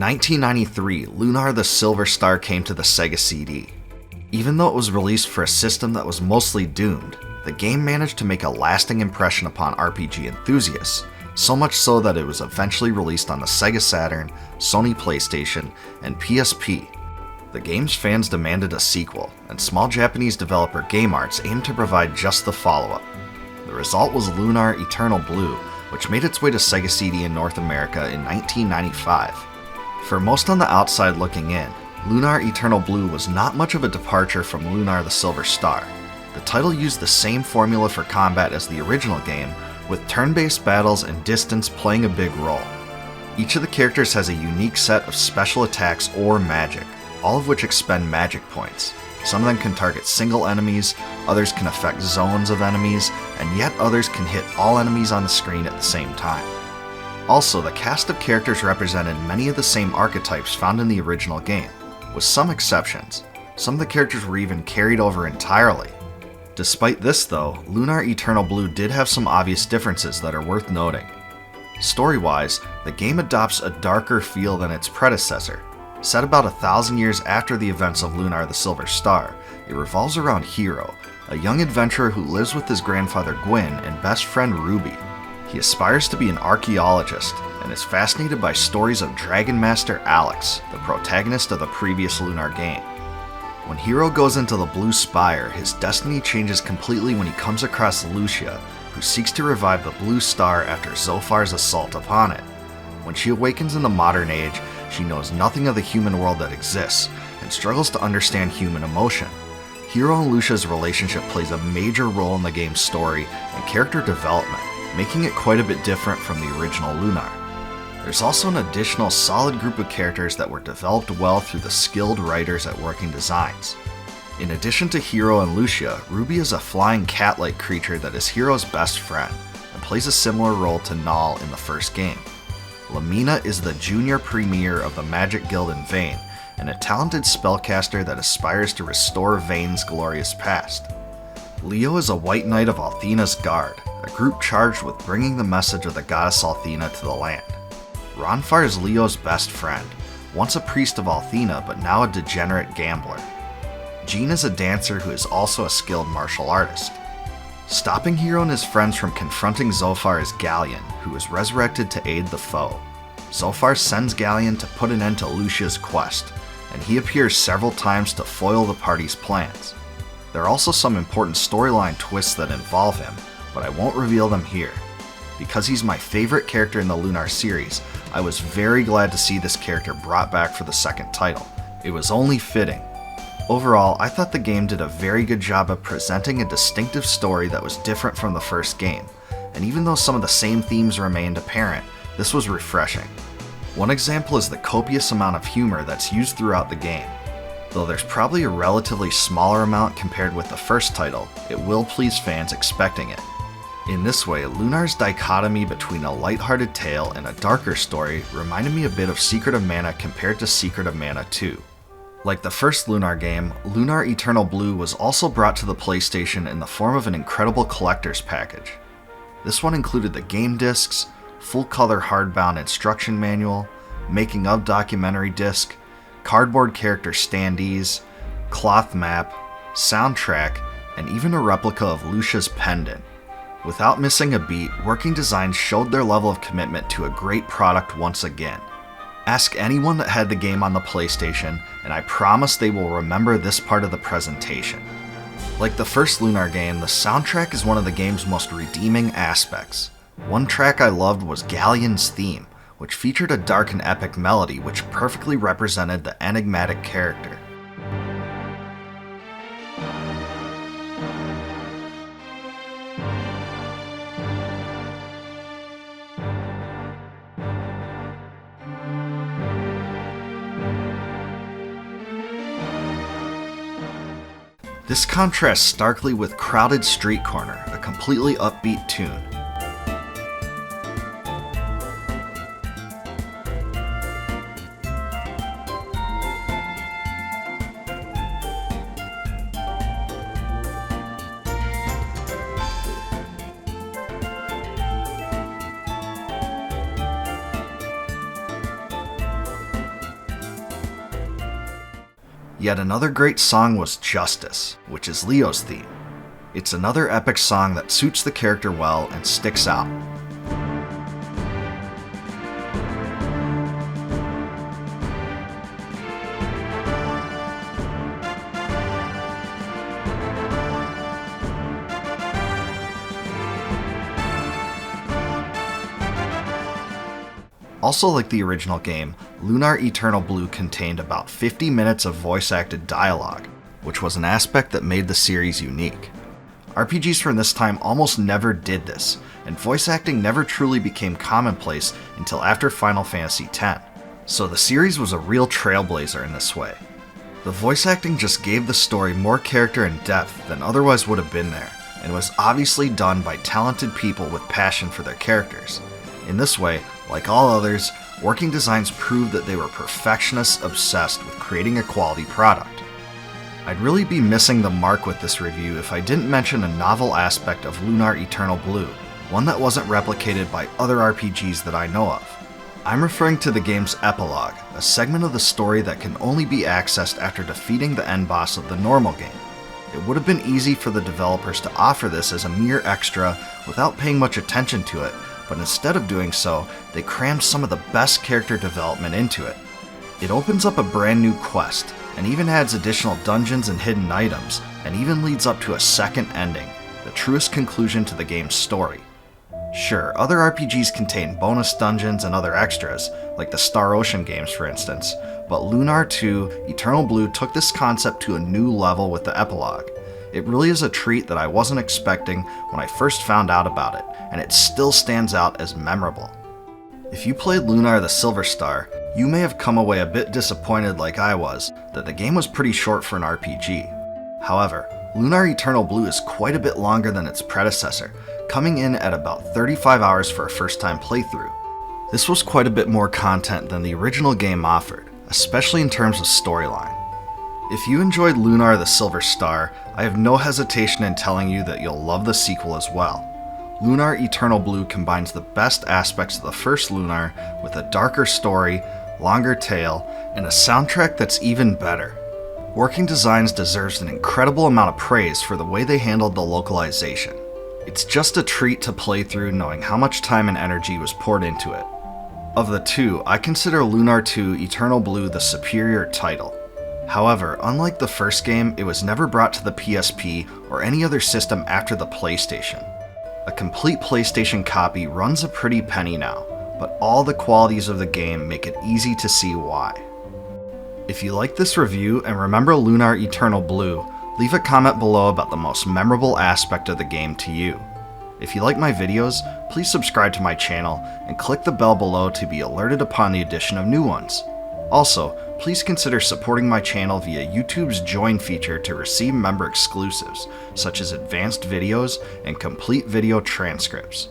1993, Lunar the Silver Star came to the Sega CD. Even though it was released for a system that was mostly doomed, the game managed to make a lasting impression upon RPG enthusiasts, so much so that it was eventually released on the Sega Saturn, Sony PlayStation, and PSP. The game's fans demanded a sequel, and small Japanese developer Game Arts aimed to provide just the follow-up. The result was Lunar Eternal Blue, which made its way to Sega CD in North America in 1995. For most on the outside looking in, Lunar Eternal Blue was not much of a departure from Lunar the Silver Star. The title used the same formula for combat as the original game, with turn-based battles and distance playing a big role. Each of the characters has a unique set of special attacks or magic, all of which expend magic points. Some of them can target single enemies, others can affect zones of enemies, and yet others can hit all enemies on the screen at the same time. Also, the cast of characters represented many of the same archetypes found in the original game, with some exceptions. Some of the characters were even carried over entirely. Despite this though, Lunar Eternal Blue did have some obvious differences that are worth noting. Story-wise, the game adopts a darker feel than its predecessor. Set about 1,000 years after the events of Lunar the Silver Star, it revolves around Hiro, a young adventurer who lives with his grandfather Gwyn and best friend Ruby. He aspires to be an archaeologist, and is fascinated by stories of Dragon Master Alex, the protagonist of the previous Lunar game. When Hiro goes into the Blue Spire, his destiny changes completely when he comes across Lucia, who seeks to revive the Blue Star after Zophar's assault upon it. When she awakens in the modern age, she knows nothing of the human world that exists, and struggles to understand human emotion. Hiro and Lucia's relationship plays a major role in the game's story and character development, making it quite a bit different from the original Lunar. There's also an additional solid group of characters that were developed well through the skilled writers at Working Designs. In addition to Hiro and Lucia, Ruby is a flying cat-like creature that is Hiro's best friend, and plays a similar role to Null in the first game. Lamina is the junior premier of the Magic Guild in Vayne, and a talented spellcaster that aspires to restore Vayne's glorious past. Leo is a White Knight of Althena's Guard, a group charged with bringing the message of the goddess Althena to the land. Ronfar is Leo's best friend, once a priest of Althena but now a degenerate gambler. Jean is a dancer who is also a skilled martial artist. Stopping Hiro and his friends from confronting Zophar is Galleon, who is resurrected to aid the foe. Zophar sends Galleon to put an end to Lucia's quest, and he appears several times to foil the party's plans. There are also some important storyline twists that involve him, but I won't reveal them here. Because he's my favorite character in the Lunar series, I was very glad to see this character brought back for the second title. It was only fitting. Overall, I thought the game did a very good job of presenting a distinctive story that was different from the first game, and even though some of the same themes remained apparent, this was refreshing. One example is the copious amount of humor that's used throughout the game. Though there's probably a relatively smaller amount compared with the first title, it will please fans expecting it. In this way, Lunar's dichotomy between a lighthearted tale and a darker story reminded me a bit of Secret of Mana compared to Secret of Mana 2. Like the first Lunar game, Lunar Eternal Blue was also brought to the PlayStation in the form of an incredible collector's package. This one included the game discs, full-color hardbound instruction manual, making of documentary disc, cardboard character standees, cloth map, soundtrack, and even a replica of Lucia's pendant. Without missing a beat, Working Designs showed their level of commitment to a great product once again. Ask anyone that had the game on the PlayStation, and I promise they will remember this part of the presentation. Like the first Lunar game, the soundtrack is one of the game's most redeeming aspects. One track I loved was Galleon's theme, which featured a dark and epic melody which perfectly represented the enigmatic character. This contrasts starkly with Crowded Street Corner, a completely upbeat tune. Yet another great song was Justice, which is Leo's theme. It's another epic song that suits the character well and sticks out. Also, like the original game, Lunar Eternal Blue contained about 50 minutes of voice-acted dialogue, which was an aspect that made the series unique. RPGs from this time almost never did this, and voice acting never truly became commonplace until after Final Fantasy X, so the series was a real trailblazer in this way. The voice acting just gave the story more character and depth than otherwise would have been there, and was obviously done by talented people with passion for their characters. In this way, like all others, Working Designs proved that they were perfectionists obsessed with creating a quality product. I'd really be missing the mark with this review if I didn't mention a novel aspect of Lunar Eternal Blue, one that wasn't replicated by other RPGs that I know of. I'm referring to the game's epilogue, a segment of the story that can only be accessed after defeating the end boss of the normal game. It would have been easy for the developers to offer this as a mere extra without paying much attention to it, but instead of doing so, they crammed some of the best character development into it. It opens up a brand new quest, and even adds additional dungeons and hidden items, and even leads up to a second ending, the truest conclusion to the game's story. Sure, other RPGs contain bonus dungeons and other extras, like the Star Ocean games for instance, but Lunar 2 Eternal Blue took this concept to a new level with the epilogue. It really is a treat that I wasn't expecting when I first found out about it, and it still stands out as memorable. If you played Lunar the Silver Star, you may have come away a bit disappointed like I was, that the game was pretty short for an RPG. However, Lunar Eternal Blue is quite a bit longer than its predecessor, coming in at about 35 hours for a first-time playthrough. This was quite a bit more content than the original game offered, especially in terms of storyline. If you enjoyed Lunar the Silver Star, I have no hesitation in telling you that you'll love the sequel as well. Lunar Eternal Blue combines the best aspects of the first Lunar with a darker story, longer tale, and a soundtrack that's even better. Working Designs deserves an incredible amount of praise for the way they handled the localization. It's just a treat to play through knowing how much time and energy was poured into it. Of the two, I consider Lunar 2 Eternal Blue the superior title. However, unlike the first game, it was never brought to the PSP or any other system after the PlayStation. A complete PlayStation copy runs a pretty penny now, but all the qualities of the game make it easy to see why. If you like this review and remember Lunar Eternal Blue, leave a comment below about the most memorable aspect of the game to you. If you like my videos, please subscribe to my channel and click the bell below to be alerted upon the addition of new ones. Also, please consider supporting my channel via YouTube's Join feature to receive member exclusives, such as advanced videos and complete video transcripts.